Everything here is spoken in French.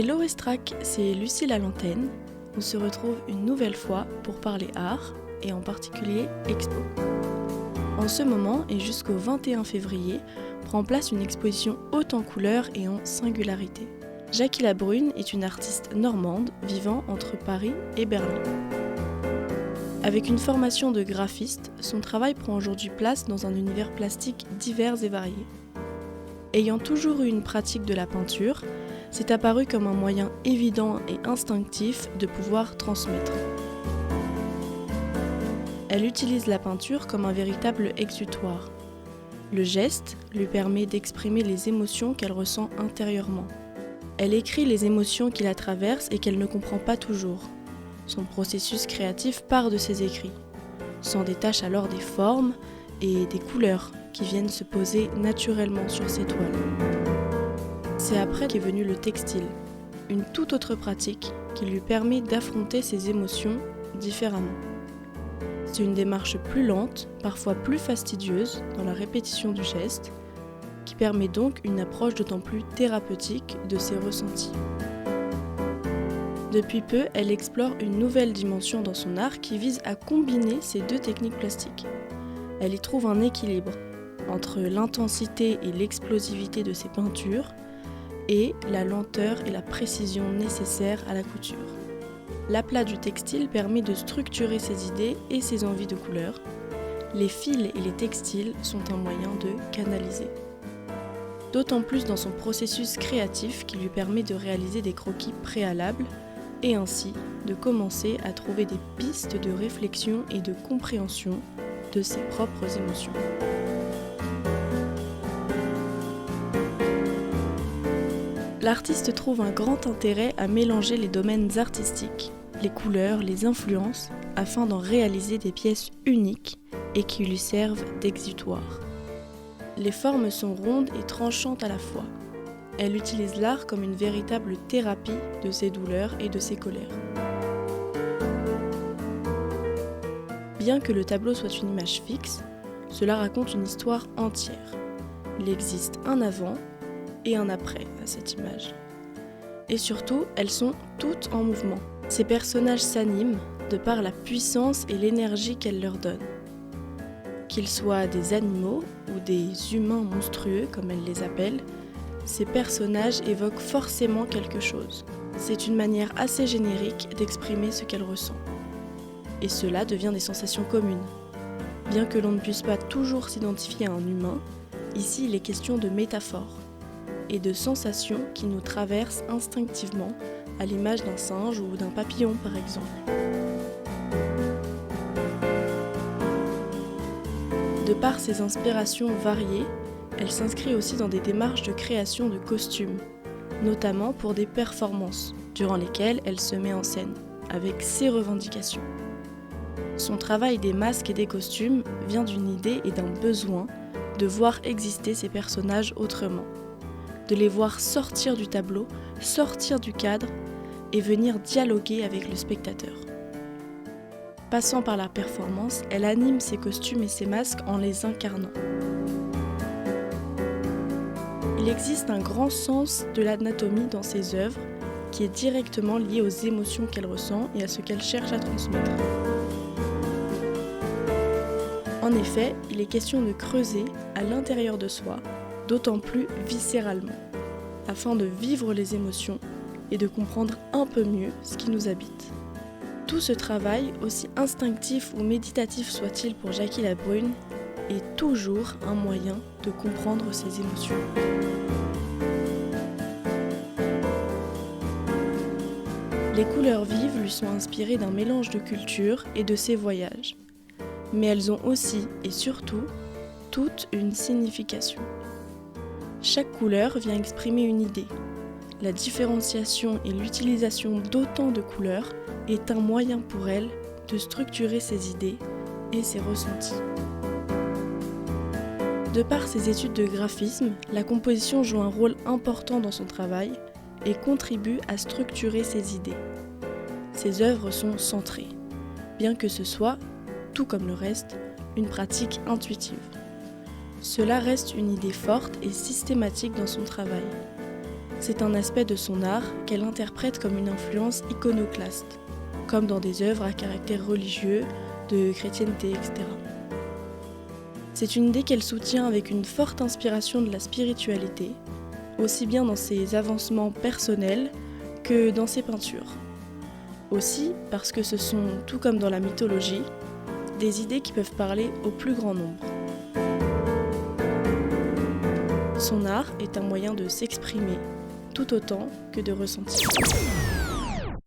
Hello Estrac, c'est Lucille à l'antenne. On se retrouve une nouvelle fois pour parler art et en particulier expo. En ce moment et jusqu'au 21 février, prend place une exposition haute en couleurs et en singularité. Jackie Labrune est une artiste normande vivant entre Paris et Berlin. Avec une formation de graphiste, son travail prend aujourd'hui place dans un univers plastique divers et varié. Ayant toujours eu une pratique de la peinture, c'est apparu comme un moyen évident et instinctif de pouvoir transmettre. Elle utilise la peinture comme un véritable exutoire. Le geste lui permet d'exprimer les émotions qu'elle ressent intérieurement. Elle écrit les émotions qui la traversent et qu'elle ne comprend pas toujours. Son processus créatif part de ses écrits. S'en détachent alors des formes et des couleurs qui viennent se poser naturellement sur ses toiles. C'est après qu'est venu le textile, une toute autre pratique qui lui permet d'affronter ses émotions différemment. C'est une démarche plus lente, parfois plus fastidieuse dans la répétition du geste, qui permet donc une approche d'autant plus thérapeutique de ses ressentis. Depuis peu, elle explore une nouvelle dimension dans son art qui vise à combiner ces deux techniques plastiques. Elle y trouve un équilibre entre l'intensité et l'explosivité de ses peintures et la lenteur et la précision nécessaires à la couture. L'aplat du textile permet de structurer ses idées et ses envies de couleurs. Les fils et les textiles sont un moyen de canaliser. D'autant plus dans son processus créatif qui lui permet de réaliser des croquis préalables et ainsi de commencer à trouver des pistes de réflexion et de compréhension de ses propres émotions. L'artiste trouve un grand intérêt à mélanger les domaines artistiques, les couleurs, les influences, afin d'en réaliser des pièces uniques et qui lui servent d'exutoire. Les formes sont rondes et tranchantes à la fois. Elle utilise l'art comme une véritable thérapie de ses douleurs et de ses colères. Bien que le tableau soit une image fixe, cela raconte une histoire entière. Il existe un avant et un après à cette image. Et surtout, elles sont toutes en mouvement. Ces personnages s'animent de par la puissance et l'énergie qu'elle leur donne. Qu'ils soient des animaux ou des humains monstrueux, comme elle les appelle, ces personnages évoquent forcément quelque chose. C'est une manière assez générique d'exprimer ce qu'elle ressent. Et cela devient des sensations communes. Bien que l'on ne puisse pas toujours s'identifier à un humain, ici il est question de métaphores et de sensations qui nous traversent instinctivement, à l'image d'un singe ou d'un papillon par exemple. De par ses inspirations variées, elle s'inscrit aussi dans des démarches de création de costumes, notamment pour des performances, durant lesquelles elle se met en scène, avec ses revendications. Son travail des masques et des costumes vient d'une idée et d'un besoin de voir exister ces personnages autrement, de les voir sortir du tableau, sortir du cadre et venir dialoguer avec le spectateur. Passant par la performance, elle anime ses costumes et ses masques en les incarnant. Il existe un grand sens de l'anatomie dans ses œuvres qui est directement lié aux émotions qu'elle ressent et à ce qu'elle cherche à transmettre. En effet, il est question de creuser à l'intérieur de soi, d'autant plus viscéralement, afin de vivre les émotions et de comprendre un peu mieux ce qui nous habite. Tout ce travail, aussi instinctif ou méditatif soit-il pour Jackie Labrune, est toujours un moyen de comprendre ses émotions. Les couleurs vives lui sont inspirées d'un mélange de cultures et de ses voyages. Mais elles ont aussi, et surtout, toute une signification. Chaque couleur vient exprimer une idée. La différenciation et l'utilisation d'autant de couleurs est un moyen pour elle de structurer ses idées et ses ressentis. De par ses études de graphisme, la composition joue un rôle important dans son travail et contribue à structurer ses idées. Ses œuvres sont centrées, bien que ce soit, tout comme le reste, une pratique intuitive. Cela reste une idée forte et systématique dans son travail. C'est un aspect de son art qu'elle interprète comme une influence iconoclaste, comme dans des œuvres à caractère religieux, de chrétienté, etc. C'est une idée qu'elle soutient avec une forte inspiration de la spiritualité, aussi bien dans ses avancements personnels que dans ses peintures. Aussi parce que ce sont, tout comme dans la mythologie, des idées qui peuvent parler au plus grand nombre. Son art est un moyen de s'exprimer, tout autant que de ressentir.